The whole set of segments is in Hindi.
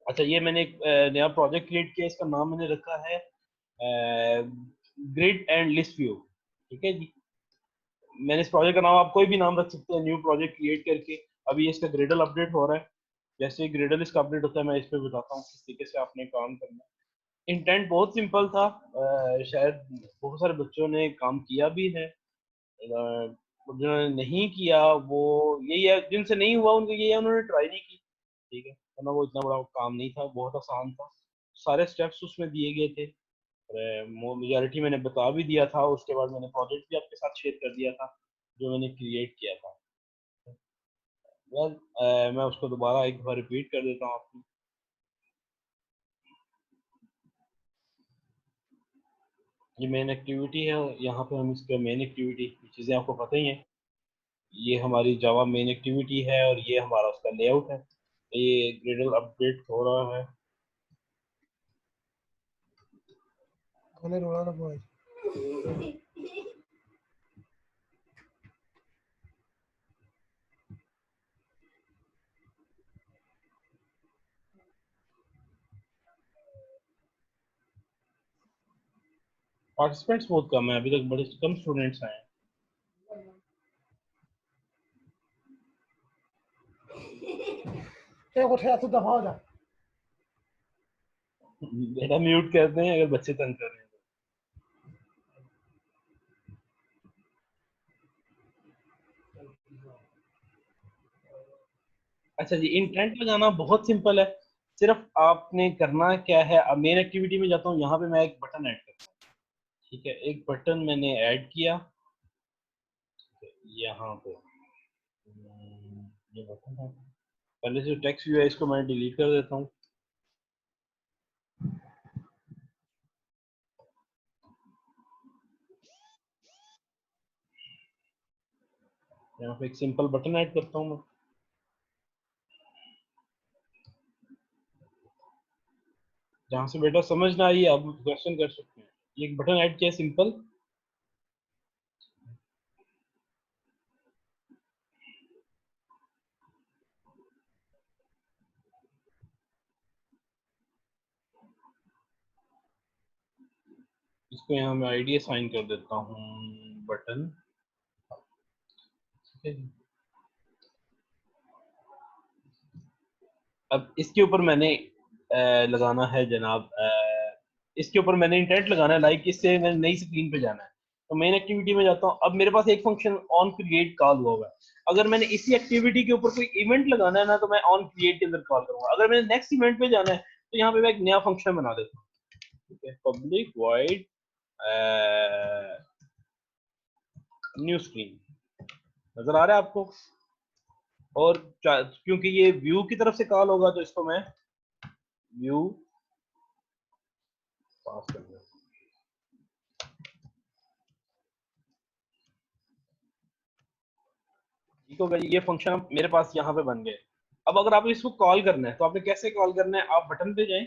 अच्छा, ये मैंने एक नया प्रोजेक्ट क्रिएट किया, इसका नाम मैंने रखा है ग्रिड एंड लिस्ट व्यू। ठीक है जी। मैंने इस प्रोजेक्ट का नाम, आप कोई भी नाम रख सकते हैं न्यू प्रोजेक्ट क्रिएट करके। अभी इसका ग्रिडल अपडेट हो रहा है। जैसे ही ग्रिडल इसका अपडेट होता है मैं इस पे बताता हूँ किस तरीके से आपने काम करना है। इंटेंट बहुत सिंपल था। शायद बहुत सारे बच्चों ने काम किया भी है। जिन्होंने नहीं किया वो यही है, जिनसे नहीं हुआ उनको यही है, उन्होंने ट्राई नहीं की। ठीक है, वरना वो इतना बड़ा काम नहीं था, बहुत आसान था। सारे स्टेप्स उसमें दिए गए थे। मेजोरिटी मैंने बता भी दिया था। उसके बाद मैंने प्रोजेक्ट भी आपके साथ शेयर कर दिया था जो मैंने क्रिएट किया था। वेल, मैं उसको दोबारा एक बार रिपीट कर देता हूँ आपको। ये मेन एक्टिविटी है। यहाँ पे हम इसका मेन एक्टिविटी चीज़ें आपको पता ही हैं। ये हमारी जावा मेन एक्टिविटी है और ये हमारा उसका लेआउट है। ये ग्रेडल अपडेट हो रहा है। उन्हें रोना ना पाए। पार्टिसिपेंट्स बहुत कम है, अभी तक बड़े कम स्टूडेंट्स आए हैं। क्या कुछ है तो दफा हो जा। बेटा म्यूट करते हैं अगर बच्चे तंग कर रहे हैं तो। अच्छा जी, इंटेंट लगाना बहुत सिंपल है। सिर्फ आपने करना क्या है, अब मेन एक्टिविटी में जाता हूँ, यहाँ पे मैं एक बटन ऐड करता हूँ। ठीक है, एक बटन मैंने ऐड किया यहाँ पे। ये बटन है। पहले से टेक्स्ट व्यू है, इसको मैं डिलीट कर देता हूँ। यहाँ पे एक सिंपल बटन ऐड करता हूँ मैं। जहाँ से बेटा समझ ना आई आप क्वेश्चन कर सकते हैं। ये एक बटन ऐड किया सिंपल। इसको यहाँ मैं आईडी असाइन कर देता हूँ, बटन। ठीक है जी। अब इसके ऊपर मैंने लगाना है जनाब, इसके ऊपर मैंने इंटेंट लगाना है, लाइक इससे मैंने नई स्क्रीन पे जाना है। तो मेन एक्टिविटी में जाता हूँ। अब मेरे पास एक फंक्शन ऑन क्रिएट कॉल हुआ हुआ है। अगर मैंने इसी एक्टिविटी के ऊपर कोई इवेंट लगाना है ना, तो मैं ऑन क्रिएट के अंदर कॉल करूंगा। अगर मैंने नेक्स्ट इवेंट पे जाना है तो यहाँ पे मैं एक नया फंक्शन बना देता हूँ। ठीक है, पब्लिक वॉइड न्यू स्क्रीन। नजर आ रहा है आपको? और क्योंकि ये व्यू की तरफ से कॉल होगा तो इसको मैं व्यू पास कर दूंगा। ठीक हो गया, ये फंक्शन मेरे पास यहाँ पे बन गए। अब अगर आप इसको कॉल करना है तो आपने कैसे कॉल करना है, आप बटन पे जाएं।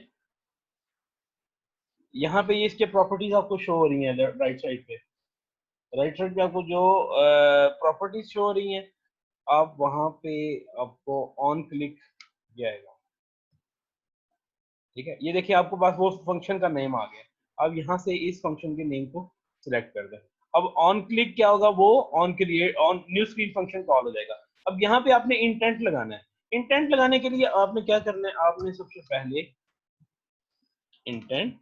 यहाँ पे ये इसके प्रॉपर्टीज आपको शो हो रही हैं राइट साइड पे। राइट साइड पे आपको जो प्रॉपर्टीज शो हो रही हैं, आप वहां पे आपको ऑन क्लिक किया जाएगा। ठीक है, ये देखिए आपको पास वो फंक्शन का नेम आ गया। अब यहाँ से इस फंक्शन के नेम को सिलेक्ट कर दें। अब ऑन क्लिक क्या होगा, वो on create on new screen function call हो जाएगा। अब यहाँ पे आपने इंटेंट लगाना है। इंटेंट लगाने के लिए आपने क्या करना है, आपने सबसे पहले इंटेंट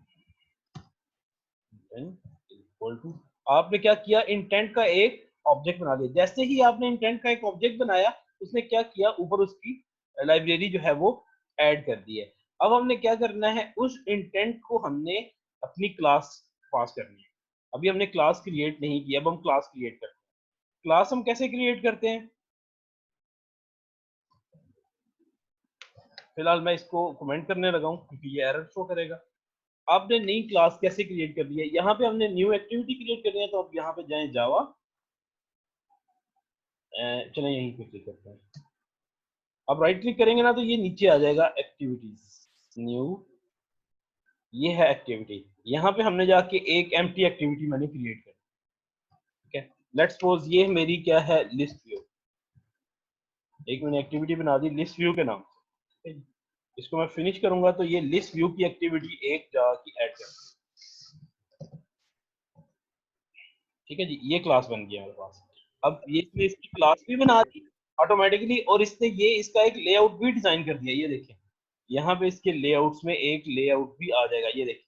इक्वल टू, आपने क्या किया, इंटेंट का एक ऑब्जेक्ट बना दिया। जैसे ही आपने इंटेंट का एक ऑब्जेक्ट बनाया, उसने क्या किया, ऊपर उसकी लाइब्रेरी जो है वो ऐड कर दी है। अब हमने क्या करना है, उस इंटेंट को हमने अपनी क्लास पास करनी है। अभी हमने क्लास क्रिएट नहीं की, अब हम क्लास क्रिएट करते हैं। क्लास हम कैसे क्रिएट करते हैं, फिलहाल मैं इसको कमेंट करने लगा हूँ क्योंकि ये एरर शो करेगा। आपने नई क्लास कैसे क्रिएट कर दी है, यहाँ पे हमने न्यू एक्टिविटी क्रिएट करनी है। तो आप यहाँ पे जाएं जावा, चलें यहीं पे क्लिक करते हैं। अब राइट क्लिक करेंगे ना तो ये नीचे आ जाएगा एक्टिविटीज न्यू। ये है एक्टिविटी। यहाँ पे हमने जाके एक एम्प्टी एक्टिविटी मैंने क्रिएट कर। ठीक है, लेट्स सपोज ये मेरी क्या है, लिस्ट व्यू। एक मैंने एक्टिविटी बना दी लिस्ट व्यू के नाम से। इसको मैं फिनिश करूंगा तो ये लिस्ट व्यू की एक्टिविटी एक जावा की ऐड कर, ठीक है जी। ये क्लास बन गया मेरे पास। अब ये इसने इसकी क्लास भी बना दी ऑटोमेटिकली, और इसने ये इसका एक लेआउट भी डिजाइन कर दिया। ये देखें, यहाँ पे इसके लेआउट्स में एक लेआउट भी आ जाएगा। ये देखें,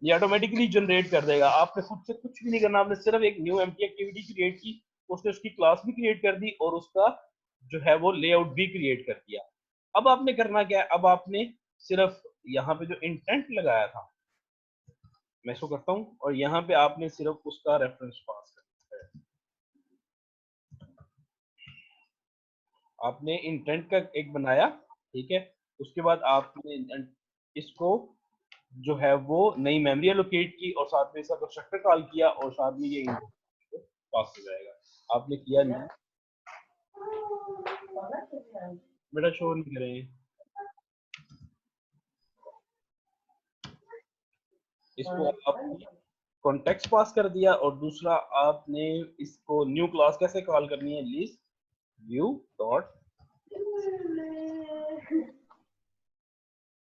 ये ऑटोमेटिकली जनरेट कर देगा। आपने खुद से कुछ भी नहीं करना, आपने सिर्फ एक न्यू एम्प्टी एक्टिविटी क्रिएट की, उसने उसकी क्लास भी क्रिएट कर दी और उसका जो है वो लेआउट भी क्रिएट कर दिया। अब आपने करना क्या है, अब आपने सिर्फ यहाँ पे जो इंटेंट लगाया था मैं इसको करता हूँ, और यहाँ पे आपने सिर्फ उसका रेफरेंस पास करना है। आपने इंटेंट का एक बनाया, ठीक है। उसके बाद आपने इसको जो है वो नई मेमोरी एलोकेट की और साथ में इसका कंस्ट्रक्टर कॉल किया और साथ में ये इंटेंट पास हो जाएगा। आपने किया नहीं, बेटा शो नहीं करें। इसको आपने कॉन्टेक्स्ट पास कर दिया, और दूसरा आपने इसको न्यू क्लास कैसे कॉल करनी है, लिस्ट व्यू डॉट।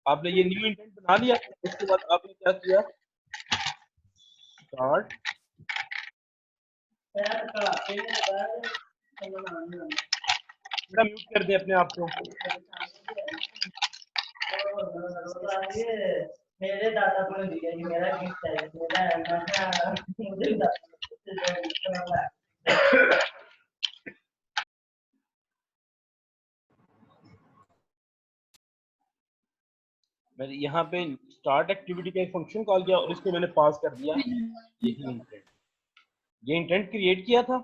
आपने ये न्यू इंटेंट बना लिया। उसके बाद आपने क्या किया, स्टार्ट। बेटा म्यूट कर दे अपने आप को। मेरे दादा को दिया कि मेरा गिफ्ट है, मेरा मुझे मैंने यहाँ पे स्टार्ट एक्टिविटी का एक फंक्शन कॉल किया और इसको मैंने पास कर दिया यही इंटेंट। ये इंटेंट क्रिएट किया था,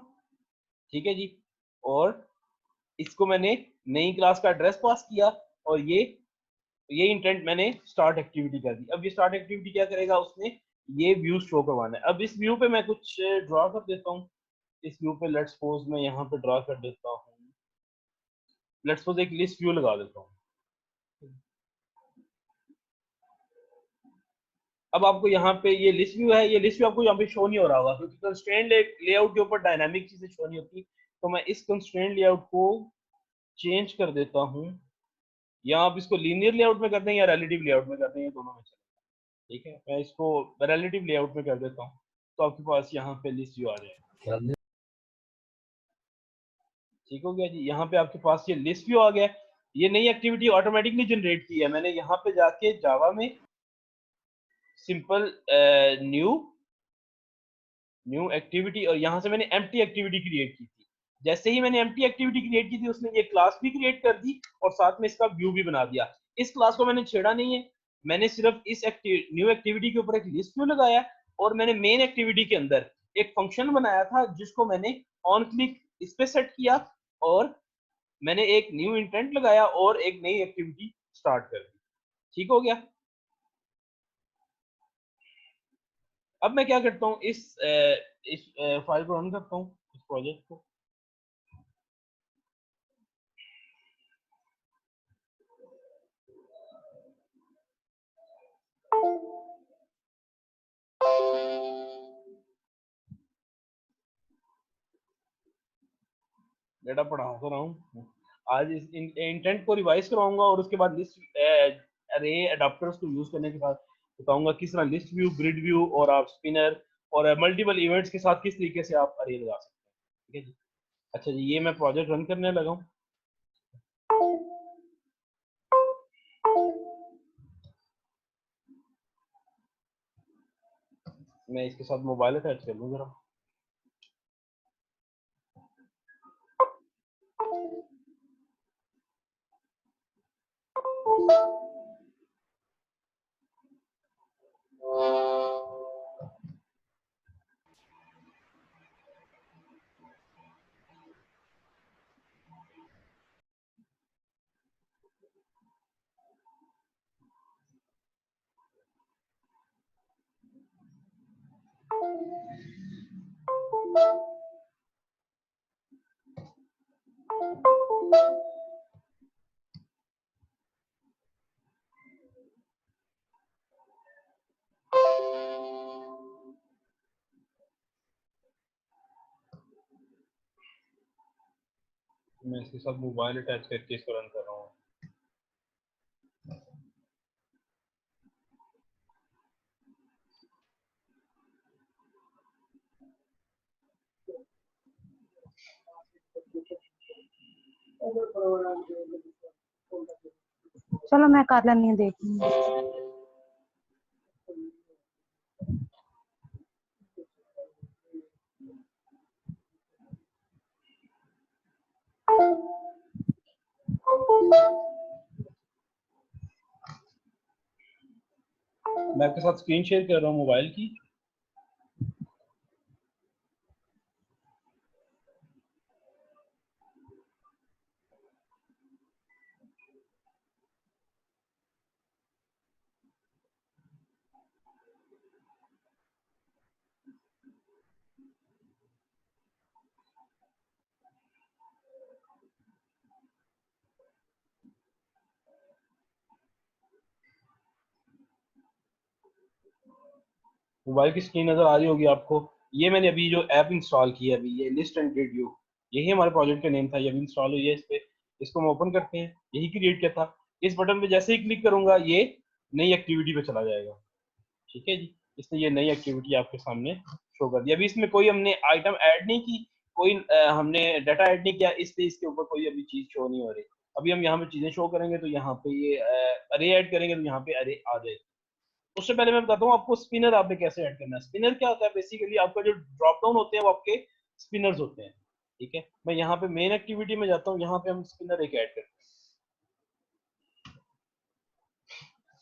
ठीक है जी। और इसको मैंने नई क्लास का एड्रेस पास किया, और ये इंटेंट मैंने स्टार्ट एक्टिविटी कर दी। अब ये स्टार्ट एक्टिविटी क्या करेगा, उसने ये व्यू शो करवाना है। अब इस व्यू पे मैं कुछ ड्रॉ कर देता हूँ। इस व्यू पे लेट्स सपोज मैं यहाँ पे ड्रॉ कर देता हूँ, लेट्स सपोज एक लिस्ट व्यू लगा देता हूँ। अब आपको यहाँ पे ये लिस्ट व्यू है, ये लिस्ट व्यू आपको यहाँ पे शो नहीं हो रहा होगा क्योंकि कंस्ट्रेंट लेआउट के ऊपर डायनामिक चीजें शो नहीं होती। तो मैं इस कंस्ट्रेंट लेआउट को चेंज कर देता हूँ, या आप इसको लीनियर लेआउट में कर दें या रिलेटिव लेआउट में कर दें, ये दोनों में चलेगा, ठीक है। मैं इसको रिलेटिव लेआउट में कर देता हूँ, तो आपके पास यहाँ पे लिस्ट व्यू आ जाएगा। ठीक हो गया जी। यहाँ पे आपके पास ये लिस्ट व्यू आ गया। ये नई एक्टिविटी ऑटोमेटिकली जनरेट की है मैंने। यहाँ पे जाके जावा में सिंपल न्यू एक्टिविटी, और यहाँ से मैंने एम्प्टी एक्टिविटी क्रिएट की थी। जैसे ही मैंने एम्प्टी एक्टिविटी क्रिएट की थी, उसने ये क्लास भी क्रिएट कर दी और साथ में इसका व्यू भी बना दिया। इस क्लास को मैंने छेड़ा नहीं है, मैंने सिर्फ इस न्यू एक्टिविटी के ऊपर एक लिस्ट व्यू लगाया, और मैंने मेन एक्टिविटी के अंदर एक फंक्शन बनाया था जिसको मैंने ऑन क्लिक इस पे सेट किया, और मैंने एक न्यू इंटेंट लगाया और एक नई एक्टिविटी स्टार्ट कर दी। ठीक हो गया। अब मैं क्या करता हूँ, इस फाइल को रन करता हूँ, इस प्रोजेक्ट को। डेटा पढ़ा तो रहा हूँ आज। इस इंटेंट को रिवाइज कराऊंगा और उसके बाद लिस्ट अरे अडाप्टर्स को यूज करने के बाद बताऊंगा किस तरह लिस्ट व्यू, ग्रिड व्यू और आप स्पिनर और मल्टीपल इवेंट्स के साथ किस तरीके से आप अरे लगा सकते हैं। ठीक है जी। अच्छा जी, ये मैं प्रोजेक्ट रन करने लगा हूँ। मैं इसके साथ मोबाइल अटैच कर लूँ जरा। मैं इसके साथ मोबाइल अटैच करके इसको रन कर रहा हूँ। चलो मैं कर लेनी हूँ, देख लूंगी। मैं आपके साथ स्क्रीन शेयर कर रहा हूँ मोबाइल की। मोबाइल की स्क्रीन नजर आ रही होगी आपको। ये मैंने अभी जो ऐप इंस्टॉल की है, अभी ये लिस्ट एंड ग्रिड व्यू, यही हमारे प्रोजेक्ट का नेम था, ये अभी इंस्टॉल हुई है इस पे। इसको हम ओपन करते हैं, यही क्रिएट किया था। इस बटन पे जैसे ही क्लिक करूंगा ये नई एक्टिविटी पे चला जाएगा। ठीक है जी, इसने ये नई एक्टिविटी आपके सामने शो कर दी। अभी इसमें कोई हमने आइटम ऐड नहीं की, कोई हमने डाटा ऐड नहीं किया, इसलिए इसके ऊपर कोई अभी चीज शो नहीं हो रही। अभी हम यहाँ पे चीजें शो करेंगे तो यहाँ पे ये अरे ऐड करेंगे तो यहाँ पे अरे आ जाएगी। उससे पहले मैं बताता हूँ आपको स्पिनर आपने कैसे ऐड करना है। स्पिनर क्या होता है, बेसिकली आपका जो ड्रॉप डाउन होते हैं वो आपके स्पिनर्स होते हैं। ठीक है, मैं यहाँ पे मेन एक्टिविटी में जाता हूँ, यहाँ पे हम स्पिनर एक ऐड करते हैं।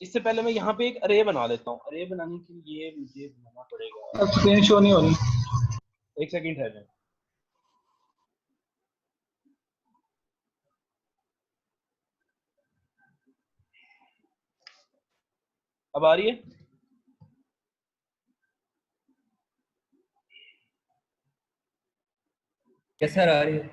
इससे पहले मैं यहाँ पे एक अरे बना लेता हूँ। अरे बनाने के लिए मुझे बनाना पड़ेगा, स्क्रीन शो नहीं हो रही। एक सेकंड है। अब आ रही है? यस सर, आ रही है।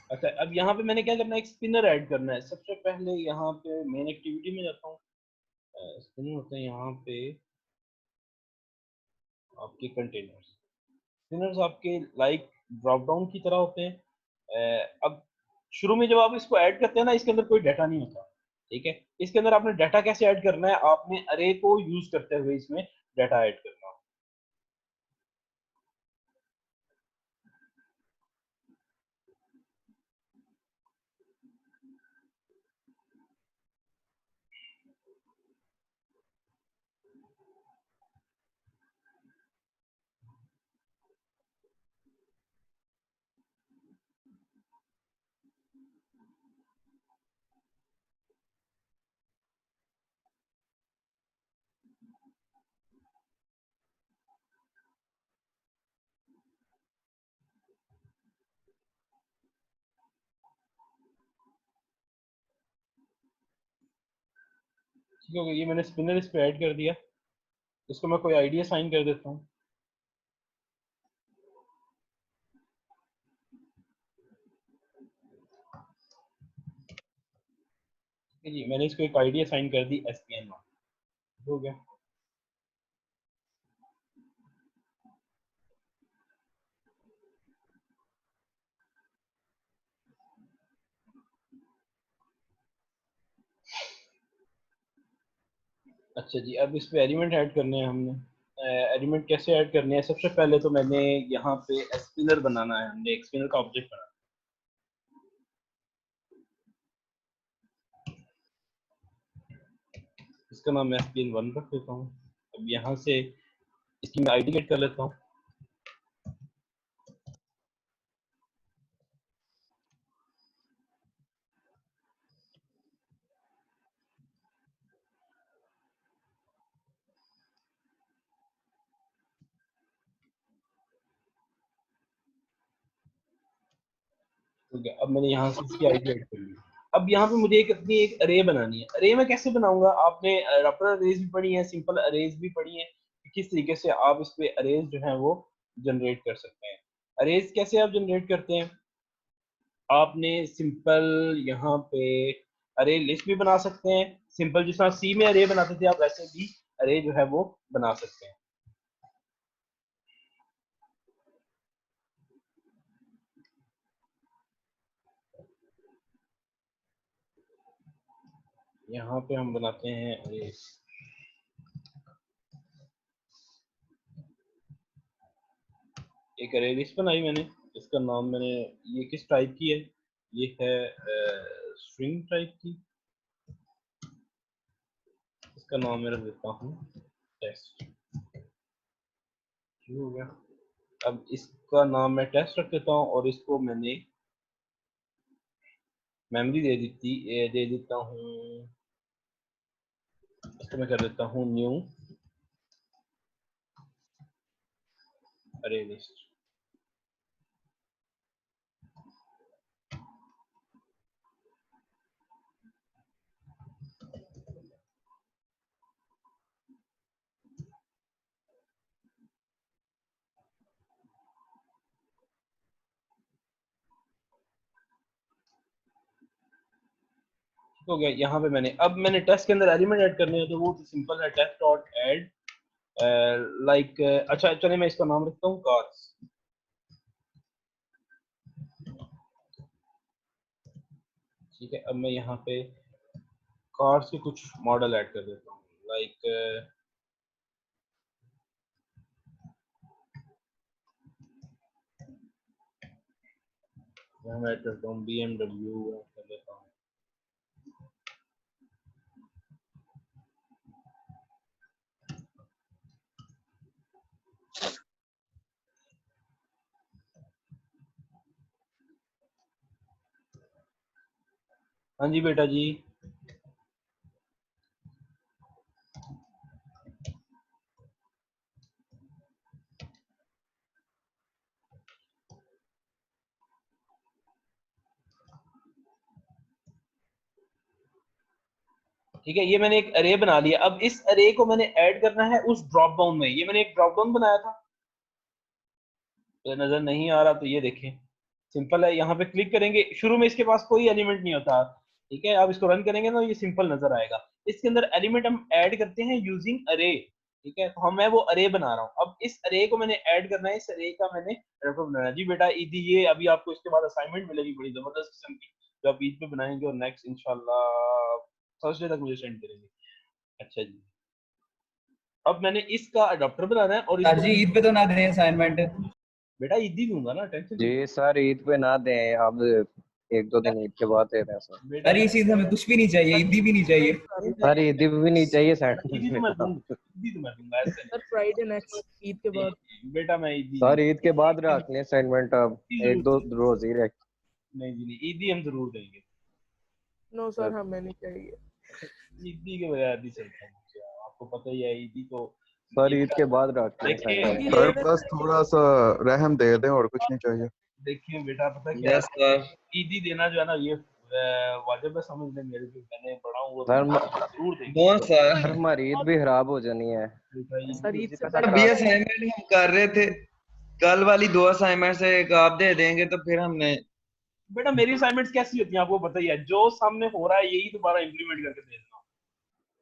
अच्छा, अब यहाँ पे मैंने क्या करना है, एक स्पिनर ऐड करना है। सबसे पहले यहाँ पे मेन एक्टिविटी में जाता हूँ। स्पिनर होते हैं यहाँ पे आपके कंटेनर्स। स्पिनर्स आपके लाइक ड्रॉप डाउन की तरह होते हैं। अब शुरू में जब आप इसको ऐड करते हैं ना, इसके अंदर कोई डाटा नहीं होता। ठीक है, इसके अंदर आपने डाटा कैसे ऐड करना है, आपने अरे को यूज करते हुए इसमें डाटा ऐड करना है। ठीक है, ये मैंने स्पिनर इस पे ऐड कर दिया। इसको मैं कोई आईडी असाइन कर देता हूँ। जी, मैंने इसको एक आईडी असाइन कर दी SPN हो गया। अच्छा जी, अब इस पे एलिमेंट ऐड करने हैं हमने। एलिमेंट कैसे ऐड करने हैं, सबसे पहले तो मैंने यहाँ पे स्पिनर बनाना है, हमने एक स्पिनर का ऑब्जेक्ट बनाना है। इसका नाम मैं SPN1 रख देता हूँ। अब यहाँ से इसकी मैं आईडी गेट कर लेता हूँ। ठीक है, अब मैंने यहाँ से इसकी आईडी ऐड कर ली। अब यहाँ पे मुझे एक अपनी एक अरे बनानी है। अरे मैं कैसे बनाऊंगा, आपने रैपर अरेज भी पढ़ी है, सिंपल अरेज भी पढ़ी है, किस तरीके से आप इस पे अरेज जो है वो जनरेट कर सकते हैं। अरेज कैसे आप जनरेट करते हैं, आपने सिंपल यहाँ पे अरे लिस्ट भी बना सकते हैं। सिंपल जिस तरह सी में अरे बनाते थे आप, वैसे भी अरे जो है वो बना सकते हैं। यहाँ पे हम बनाते हैं अरे। एक अरे लिस्ट बनाई मैंने, इसका नाम मैंने, ये किस टाइप की है, ये है स्ट्रिंग टाइप की। इसका नाम मैं रख देता हूँ टेस्ट। क्यों हो गया? अब इसका नाम मैं टेस्ट रख देता हूँ और इसको मैंने मेमोरी दे देता हूँ, इसको मैं कर देता हूँ न्यू अरे लिस्ट। हो गया। यहाँ पे मैंने टेस्ट के अंदर एलिमेंट ऐड करने हैं, तो वो सिंपल है, टेस्ट डॉट ऐड लाइक। अच्छा चलिए मैं इसका नाम रखता हूँ कार्स। ठीक है, अब मैं यहाँ पे कार्स के कुछ मॉडल ऐड कर देता हूँ, लाइक यहाँ मैं ऐड करता हूँ BMW ऐड कर देता हूँ। हाँ जी बेटा जी। ठीक है, ये मैंने एक अरे बना लिया। अब इस अरे को मैंने ऐड करना है उस ड्रॉप डाउन में। ये मैंने एक ड्रॉप डाउन बनाया था, तो नजर नहीं आ रहा, तो ये देखें सिंपल है। यहाँ पे क्लिक करेंगे, शुरू में इसके पास कोई एलिमेंट नहीं होता। ठीक है, आप इसको रन करेंगे ना, ये सिंपल नजर आएगा। इसके अंदर एलिमेंट हम ऐड करते हैं यूजिंग अरे। ठीक है, तो मैं वो अरे बना रहा हूँ। अब इस अरे को मैंने ऐड करना है, इस अरे का मैंने रेफर बनाना है। जी बेटा ईदी, ये अभी आपको इसके बाद असाइनमेंट मिलेगी बड़ी जबरदस्त किस्म की, जो आप ईद पे बनाएंगे और नेक्स्ट इंशाल्लाह थर्सडे तक मुझे सेंड करेंगे। अच्छा जी, अब मैंने इसका अडॉप्टर बनाना है और सर इसको जी ईद पे तो ना दें असाइनमेंट। बेटा ईदी दूंगा ना, टेंशन जी सर ईद पे ना दें, अब एक दो दिन ईद के बाद दे रहे हैं सर। बेटा सर इस ईद हमें कुछ भी नहीं चाहिए, ईदी भी नहीं चाहिए। सर ईद भी नहीं चाहिए ईदी तो सैंडविच मैं में। दूंगा, ईदी तो मैं दूंगा, ऐसे सर फ्राइडे नेक्स्ट ईद के बाद। बेटा मैं ईदी सर ईद के बाद रख लें असाइनमेंट, अब एक दो जरूर, रोज ही रख। नहीं जी नहीं, ईदी हम जरूर देंगे। नो सर हमें नहीं चाहिए। ईदी के बगैर नहीं चलता मुझे, आपको पता ही है ईदी तो। सर ईद के बाद रख लें देखिए असाइनमेंट। सर बस थोड़ा सा रहम दे दें और कुछ नहीं चाहिए। देखिए बेटा, पता क्या यस है, सर। ईदी देना जो है ना, ये वाजिब है, समझ लें मेरे जो मैंने पढ़ा हूँ वो सर जरूर देंगे। कौन सर? हमारी ईद भी खराब हो जानी है। बेटा सर ईद से सर बी असाइनमेंट हम कर रहे थे, कल वाली 2 असाइनमेंट से एक आप दे देंगे तो फिर हमने। बेटा मेरी असाइनमेंट्स कैसी होती हैं आपको पता ही है, जो सामने हो रहा है यही दोबारा इम्प्लीमेंट करके दे देना।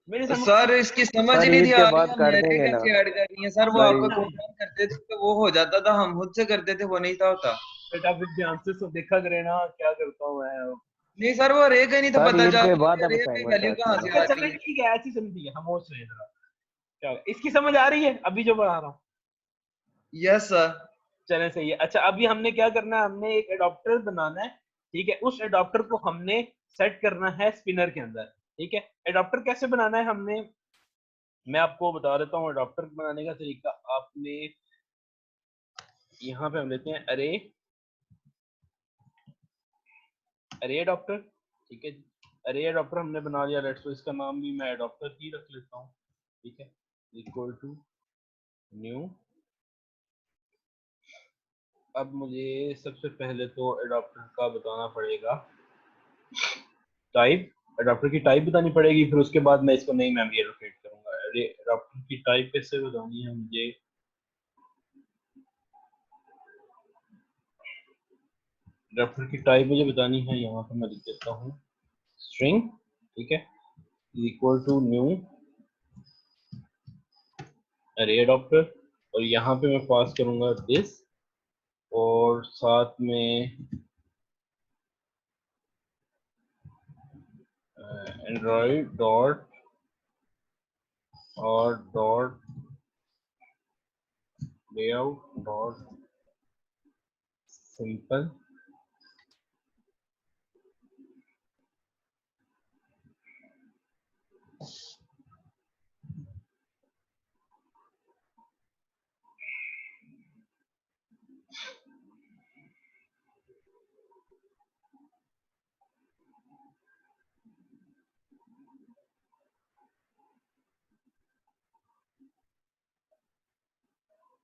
मेरी सर इसकी समझ ही सर नहीं ईद थी के आ रही, बाद हम कर मेरे देंगे ना कैसे ऐड करनी है सर? वो सर आपको कॉल करते थे तो वो हो जाता था, हम खुद से करते थे, वो नहीं था होता। बेटा फिर ध्यान से सब देखा करे ना, क्या करता हूँ मैं। नहीं सर वो रे का ही नहीं था सर पता ईद चल के रहा बाद है अब रे की असाइनमेंट वैल्यू रख कहाँ लें। से आ चले रही है। ठीक है, ऐसी समझिए, हम और सुनिए जरा क्या होगा। इसकी समझ आ रही है अभी जो बना रहा हूँ? Yes sir. चले सही है। अच्छा अभी हमने क्या करना है, हमने एक एडॉप्टर बनाना है। ठीक है, उस एडॉप्टर को हमने सेट करना है स्पिनर के अंदर। ठीक है, एडॉप्टर कैसे बनाना है हमने, मैं आपको बता देता हूँ एडॉप्टर बनाने का तरीका। आपने यहाँ पे हम लेते हैं अरे अरे एडॉप्टर। ठीक है, अरे एडॉप्टर हमने बना लिया। लेट्स सो इसका नाम भी मैं एडॉप्टर ही रख लेता हूँ। ठीक है, इक्वल टू न्यू। अब मुझे सबसे पहले तो एडॉप्टर का बताना पड़ेगा टाइप, एडॉप्टर की टाइप बतानी पड़ेगी, फिर उसके बाद मैं इसको नई मेमोरी एलोकेट करूंगा। अरे एडॉप्टर की टाइप कैसे बतानी है मुझे, एडॉप्टर की टाइप मुझे बतानी है, यहाँ पर मैं लिख देता हूँ स्ट्रिंग। ठीक है, इक्वल टू न्यू अरे एडॉप्टर, और यहाँ पे मैं पास करूंगा दिस, और साथ में एंड्रॉइड डॉट और डॉट लेआउट डॉट सिंपल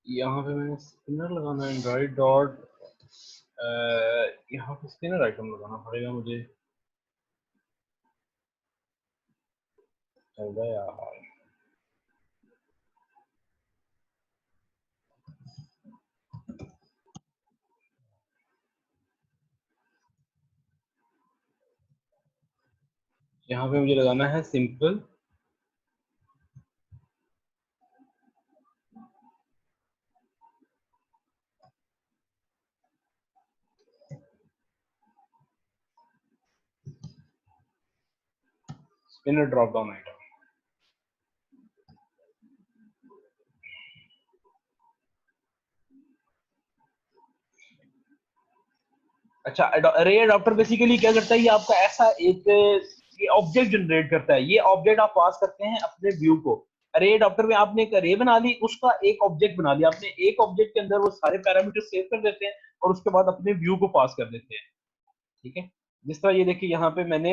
यहाँ पे मैंने स्पिनर लगाना है एंड्रॉइड डॉट, यहाँ पे स्पिनर आइटम लगाना पड़ेगा मुझे। चल गया यार, यहाँ पे मुझे लगाना है simple spinner drop down item. अच्छा, अरे अडॉप्टर बेसिकली क्या करता है, ये आपका ऐसा एक ये ऑब्जेक्ट जनरेट करता है। ये ऑब्जेक्ट आप पास करते हैं अपने व्यू को। अरे अडॉप्टर में आपने एक अरे बना ली, उसका एक ऑब्जेक्ट बना लिया आपने, एक ऑब्जेक्ट के अंदर वो सारे पैरामीटर सेव कर देते हैं और उसके बाद अपने व्यू को पास कर देते हैं। ठीक है, जिस तरह ये देखिए यहाँ पे मैंने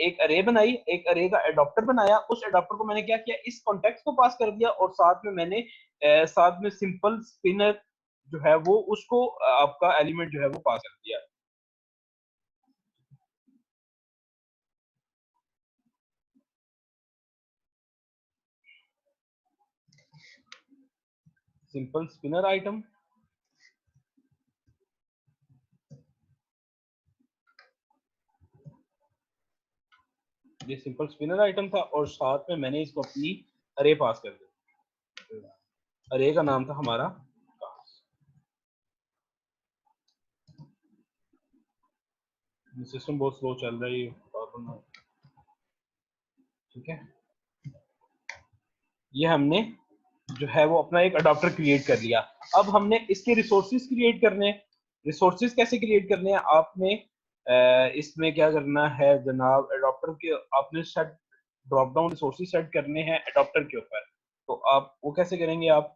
एक अरे बनाई, एक अरे का एडॉप्टर बनाया, उस एडॉप्टर को मैंने क्या किया, इस कॉन्टेक्स्ट को पास कर दिया और साथ में मैंने साथ में सिंपल स्पिनर जो है वो उसको आपका एलिमेंट जो है वो पास कर दिया। सिंपल स्पिनर आइटम, ये सिंपल स्पिनर आइटम था और साथ में मैंने इसको अपनी अरे पास कर दिया। अरे का नाम था हमारा क्लास। सिस्टम बहुत स्लो चल रहा है। ठीक है, ये हमने जो है वो अपना एक अडॉप्टर क्रिएट कर लिया। अब हमने इसके रिसोर्सेज क्रिएट करने हैं। रिसोर्सेज कैसे क्रिएट करने हैं, आपने इसमें क्या करना है जनाब, अडॉप्टर के आपने set drop down resources set करने हैं अडॉप्टर के ऊपर। तो आप वो कैसे करेंगे, आप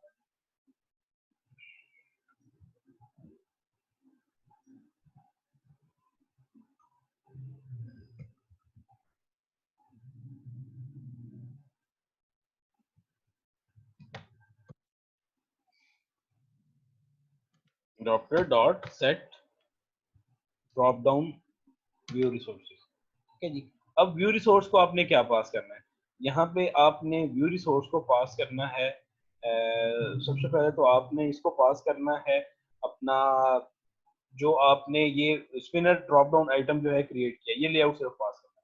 adopter dot set drop down view resources. ठीक है जी। अब व्यू रिसोर्स को आपने क्या पास करना है, यहाँ पे आपने व्यू रिसोर्स को पास करना है सबसे पहले तो आपने इसको पास करना है अपना जो आपने ये स्पिनर ड्रॉप डाउन आइटम जो है क्रिएट किया, ये लेआउट सिर्फ पास करना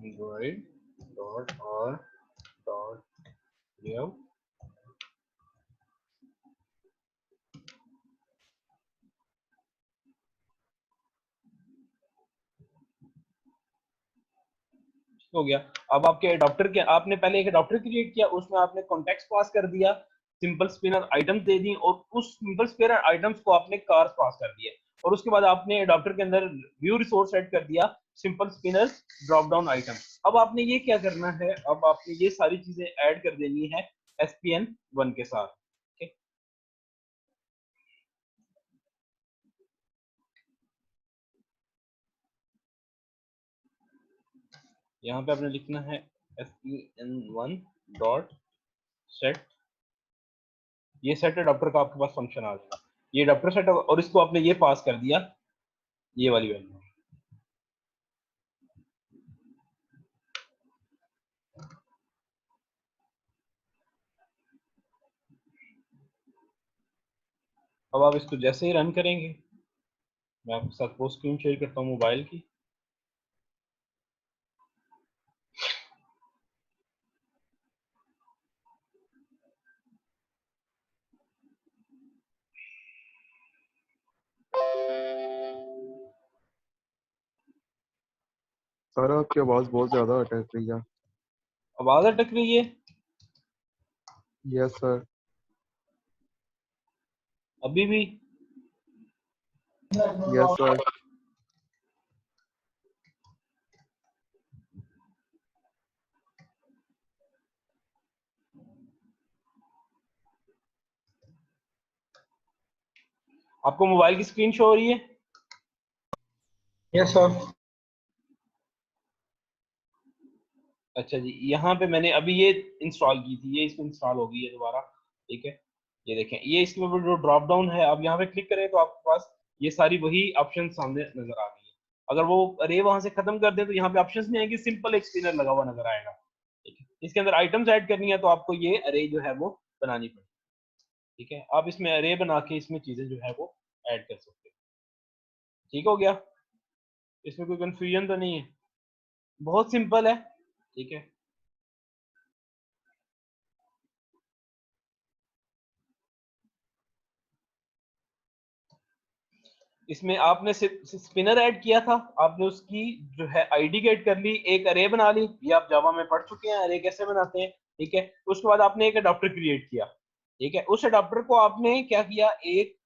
है। एंड्रॉइड डॉट और डॉट लेआउट, हो गया। अब आपके अडॉप्टर के आपने पहले एक अडॉप्टर क्रिएट किया, उसमें आपने कॉन्टेक्स्ट पास कर दिया, सिंपल स्पिनर आइटम दे दी और उस सिंपल स्पिनर आइटम्स को आपने कार्स पास कर दिए और उसके बाद आपने अडॉप्टर के अंदर व्यू रिसोर्स सेट कर दिया simple spinner drop down item. अब आपने ये क्या करना है, अब आपने ये सारी चीजें ऐड कर देनी है SPN1 के साथ। ठीक है, यहाँ पे आपने लिखना है SPN1 डॉट सेट, ये सेट अडॉप्टर का आपके पास फंक्शन आ जाएगा। ये अडॉप्टर सेट और इसको आपने ये पास कर दिया, ये वाली वैल्यू। अब आप इसको जैसे ही रन करेंगे, मैं आपके साथ वो स्क्रीन शेयर करता हूँ मोबाइल की। सर आपकी आवाज बहुत ज्यादा अटक रही है। आवाज अटक रही है? Yes sir. अभी भी? Yes sir. आपको मोबाइल की स्क्रीन शो हो रही है? Yes sir. अच्छा जी, यहाँ पे मैंने अभी ये इंस्टॉल की थी, ये इसमें इंस्टॉल हो गई है दोबारा। ठीक है, ये देखें, ये इसके ऊपर जो ड्रॉप डाउन है, आप यहाँ पे क्लिक करें तो आपके पास ये सारी वही ऑप्शन सामने नजर आ गई है। अगर वो अरे वहां से खत्म कर दे तो यहाँ पे ऑप्शन नहीं आएगी, सिंपल एक स्पिनर लगा हुआ नजर आएगा। ठीक है, इसके अंदर आइटम्स ऐड करनी है तो आपको ये अरे जो है वो बनानी पड़ेगी। ठीक है, आप इसमें अरे बना के इसमें चीजें जो है वो ऐड कर सकते हैं। ठीक हो गया? इसमें कोई कंफ्यूजन तो नहीं है? बहुत सिंपल है। ठीक है, इसमें आपने स्पिनर ऐड किया था, आपने उसकी जो है आईडी गेट कर ली, एक अरे बना ली, ये आप जावा में पढ़ चुके हैं अरे कैसे बनाते हैं। ठीक है, उसके बाद आपने एक अडॉप्टर क्रिएट किया। ठीक है, उस अडॉप्टर को आपने क्या किया, एक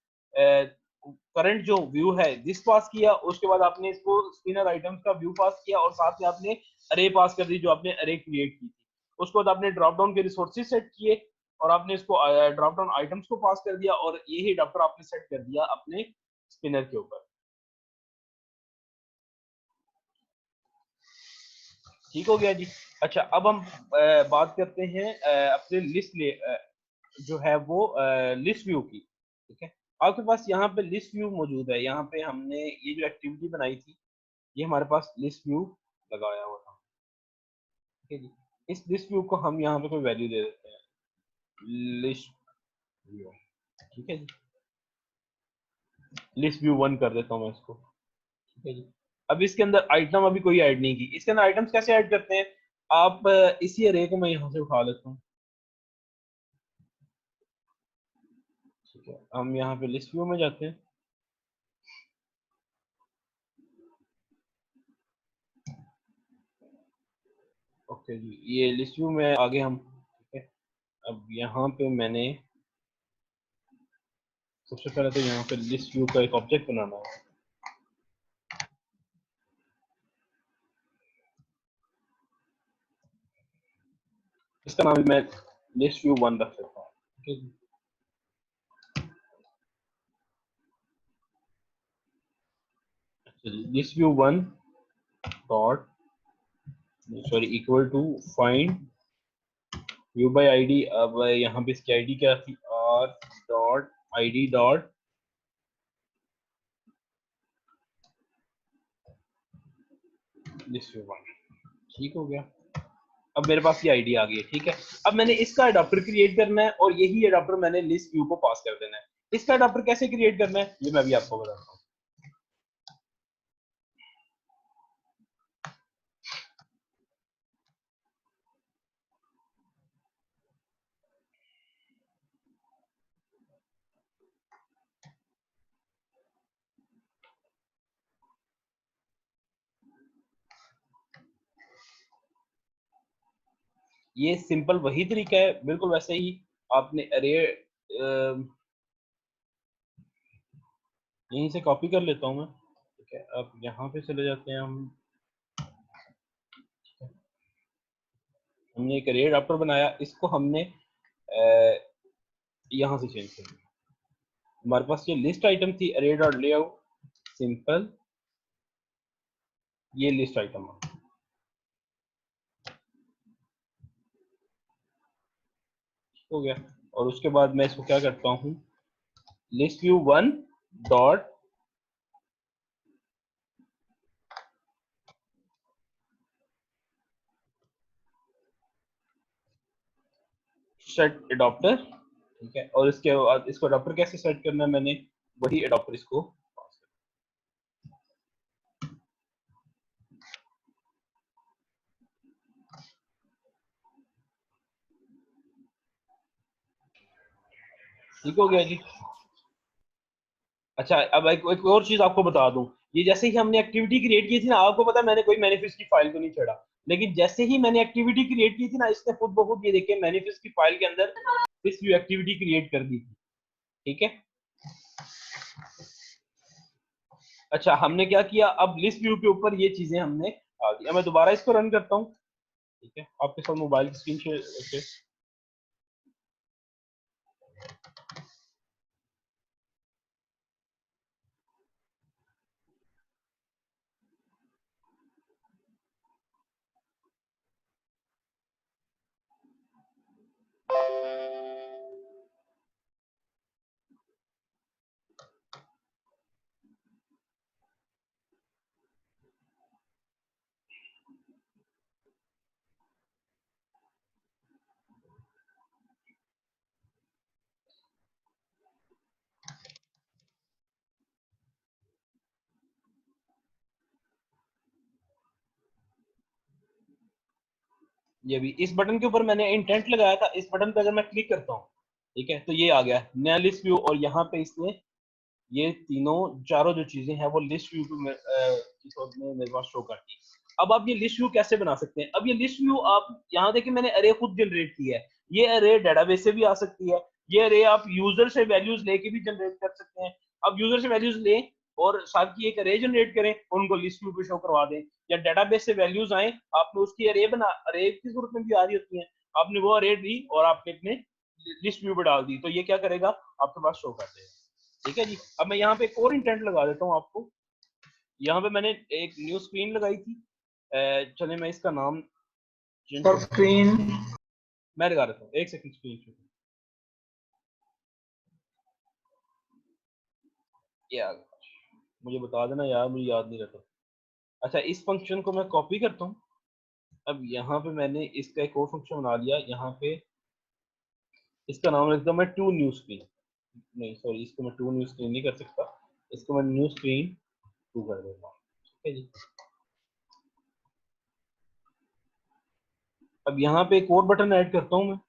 करंट जो व्यू है दिस पास किया, उसके बाद आपने इसको स्पिनर आइटम्स का व्यू पास किया और साथ में आपने अरे पास कर दी जो आपने अरे क्रिएट की थी। उसके बाद आपने ड्रॉप डाउन के रिसोर्सेज सेट किए और आपने इसको ड्रॉप डाउन आइटम्स को पास कर दिया और यही अडॉप्टर आपने सेट कर दिया अपने स्पिनर के ऊपर। ठीक हो गया जी। अच्छा, अब हम बात करते हैं अपने लिस्ट जो है वो लिस्ट व्यू की। ठीक है, आपके पास यहाँ पे लिस्ट व्यू मौजूद है। यहाँ पे हमने ये जो एक्टिविटी बनाई थी, ये हमारे पास लिस्ट व्यू लगाया हुआ था। ठीक है जी, इस लिस्ट व्यू को हम यहाँ पे कोई वैल्यू दे देते हैं, लिस्ट व्यू। ठीक है जी, लिस्ट व्यू 1 कर देता हूँ मैं इसको। ठीक है जी, अब इसके अंदर आइटम अभी कोई ऐड नहीं की। इसके अंदर आइटम्स कैसे ऐड करते हैं, आप इसी अरे को मैं यहाँ से उठा लेता हूँ। ठीक है, हम यहाँ पे लिस्ट व्यू में जाते हैं। ओके जी, ये लिस्ट व्यू में आगे हम। ठीक है, अब यहाँ पे मैंने सबसे पहले तो यहाँ पे लिस्ट व्यू का एक ऑब्जेक्ट बनाना है। इसका नाम मैं लिस्ट व्यू 1 रख लेता हूँ। ठीक है जी, अच्छा जी, list view 1 dot sorry equal to find view by ID. अब यहाँ पे इसकी आईडी क्या थी, R dot ID dot list view 1। ठीक हो गया, अब मेरे पास ये आईडी आ गई है। ठीक है, अब मैंने इसका अडॉप्टर क्रिएट करना है और यही अडॉप्टर मैंने लिस्ट व्यू को पास कर देना है। इसका अडॉप्टर कैसे क्रिएट करना है ये मैं भी आपको बताता हूँ। ये सिंपल वही तरीका है, बिल्कुल वैसे ही आपने अरे यहीं से कॉपी कर लेता हूँ मैं। ठीक है, अब यहाँ पे चले जाते हैं हम। हमने एक अरे अडॉप्टर बनाया, इसको हमने यहाँ से चेंज कर दिया। हमारे पास ये लिस्ट आइटम थी, अरे डॉट लेआउट सिंपल, ये लिस्ट आइटम हो गया। और उसके बाद मैं इसको क्या करता हूँ, list view 1 dot set adapter. ठीक है, और इसके बाद इसको एडॉप्टर कैसे सेट करना है, मैंने वही एडॉप्टर इसको पास कर। ठीक हो गया जी। अच्छा, अब एक और चीज आपको बता दूं, ये जैसे ही हमने एक्टिविटी क्रिएट की थी ना, आपको पता है मैंने कोई मैनिफेस्ट की फाइल को नहीं छोड़ा, लेकिन जैसे ही मैंने एक्टिविटी क्रिएट की थी ना, इसने खुद ब खुद ये देखिए मैनिफेस्ट की फाइल के अंदर लिस्ट व्यू एक्टिविटी क्रिएट कर दी थी। ठीक है, अच्छा हमने क्या किया, अब लिस्ट व्यू के ऊपर ये चीजें हमने डाल दी। मैं दोबारा इसको रन करता हूँ। ठीक है, आपके साथ मोबाइल की स्क्रीन शेयर। ये भी इस बटन के ऊपर मैंने इंटेंट लगाया था, इस बटन पे अगर मैं क्लिक करता हूँ, ठीक है, तो ये आ गया नया लिस्ट व्यू, और यहाँ पे इसने ये तीनों चारों जो चीजें हैं वो लिस्ट व्यू में मेरे पास शो करती है। अब आप ये लिस्ट व्यू कैसे बना सकते हैं? अब ये लिस्ट व्यू आप यहाँ देखिए मैंने अरे खुद जनरेट किया है, ये अरे डेटाबेस से भी आ सकती है, ये अरे आप यूजर से वैल्यूज लेके भी जनरेट कर सकते हैं। अब यूजर से वैल्यूज लें और साथ की एक अरे जनरेट करें, उनको लिस्ट व्यू पे शो करवा दें, या डेटाबेस से वैल्यूज आए, आपने उसकी अरे बना, अरे की सूरत में भी आ रही होती है, आपने वो अरे दी और आपने अपने लिस्ट व्यू पे डाल दी, तो ये क्या करेगा, आपके पास शो कर देगा। ठीक है जी, अब मैं यहाँ पे एक और इंटेंट लगा देता हूँ आपको। यहाँ पे मैंने एक न्यू स्क्रीन लगाई थी, चले मैं इसका नाम सर स्क्रीन मैं लगा देता हूँ, एक सेकंड स्क्रीन ये आ गया, मुझे बता देना यार, मुझे याद नहीं रहता। अच्छा, इस फंक्शन को मैं कॉपी करता हूँ। अब यहाँ पे मैंने इसका एक और फंक्शन बना लिया, यहाँ पे इसका नाम रखता हूँ मैं टू न्यू स्क्रीन, नहीं सॉरी, इसको मैं टू न्यू स्क्रीन नहीं कर सकता, इसको मैं न्यू स्क्रीन टू कर देता हूँ। ठीक है जी, अब यहाँ पे एक और बटन ऐड करता हूँ मैं,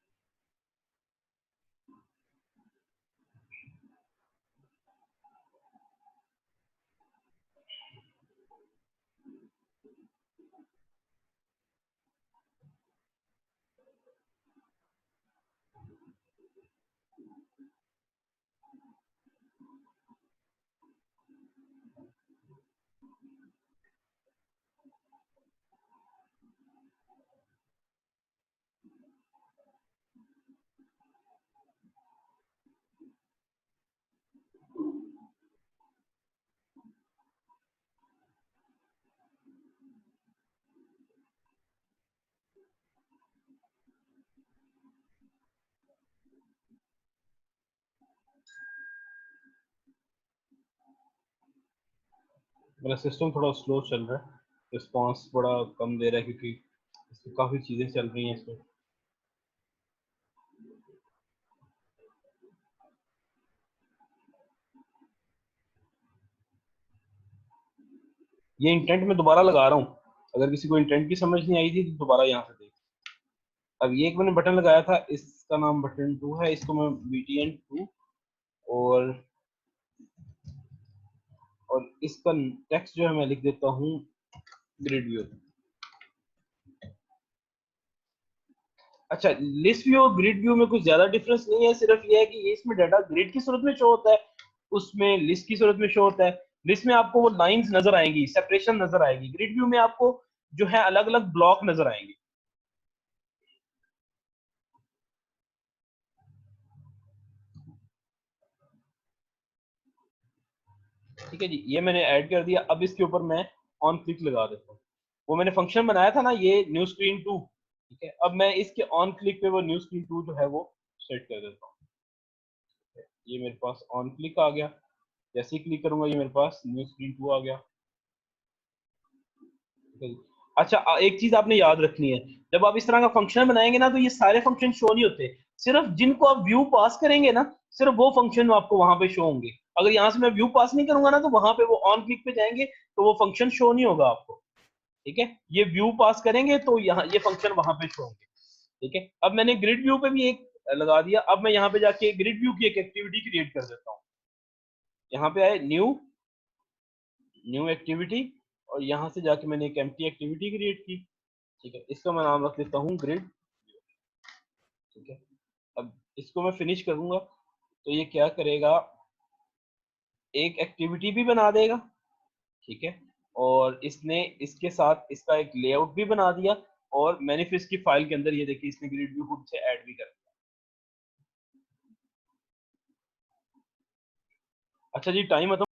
मेरा सिस्टम थोड़ा स्लो चल रहा है, रिस्पॉन्स बड़ा कम दे रहा है क्योंकि इसमें काफी चीजें चल रही हैं इसमें। ये इंटेंट मैं दोबारा लगा रहा हूँ, अगर किसी को इंटेंट की समझ नहीं आई थी तो दोबारा यहाँ से देख। अब ये एक मैंने बटन लगाया था, इसका नाम बटन 2 है, इसको मैं BTN2 और इसका टेक्स्ट जो है मैं लिख देता हूँ ग्रिड व्यू। अच्छा, लिस्ट व्यू और ग्रिड व्यू में कुछ ज्यादा डिफरेंस नहीं है, सिर्फ ये है कि ये इसमें डाटा ग्रिड की सूरत में शो होता है, उसमें लिस्ट की सूरत में शो होता है। लिस्ट में आपको वो लाइंस नजर आएंगी, सेपरेशन नजर आएगी, ग्रिड व्यू में आपको जो है अलग अलग ब्लॉक नजर आएंगे। ठीक है जी, ये मैंने ऐड कर दिया। अब इसके ऊपर मैं ऑन क्लिक लगा देता हूँ, वो मैंने फंक्शन बनाया था ना ये न्यू स्क्रीन 2। ठीक है, अब मैं इसके ऑन क्लिक पे वो न्यू स्क्रीन 2 जो है वो सेट कर देता हूँ। ये मेरे पास ऑन क्लिक आ गया, जैसे ही क्लिक करूंगा ये मेरे पास न्यू स्क्रीन 2 आ गया। अच्छा, एक चीज आपने याद रखनी है, जब आप इस तरह का फंक्शन बनाएंगे ना तो ये सारे फंक्शन शो नहीं होते, सिर्फ जिनको आप व्यू पास करेंगे ना सिर्फ वो फंक्शन आपको वहां पे शो होंगे। अगर यहाँ से मैं व्यू पास नहीं करूंगा ना तो वहां पे वो ऑन क्लिक पे जाएंगे तो वो फंक्शन शो नहीं होगा आपको। ठीक है, ये व्यू पास करेंगे तो यहाँ ये फंक्शन वहां पे शो होंगे। ठीक है, अब मैंने ग्रिड व्यू पे भी एक लगा दिया। अब मैं यहाँ पे जाके ग्रिड व्यू की एक एक्टिविटी क्रिएट कर देता हूँ। यहाँ पे आए न्यू न्यू एक्टिविटी, और यहाँ से जाके मैंने एक एम्प्टी एक्टिविटी क्रिएट की। ठीक है, इसका मैं नाम रख लेता हूँ ग्रिड। ठीक है, अब इसको मैं फिनिश करूंगा तो ये क्या करेगा, एक एक्टिविटी भी बना देगा। ठीक है, और इसने इसके साथ इसका एक लेआउट भी बना दिया, और मैनिफेस्ट की फाइल के अंदर ये देखिए इसने ग्रिड व्यू खुद से ऐड भी कर दिया। अच्छा जी, टाइम खत्म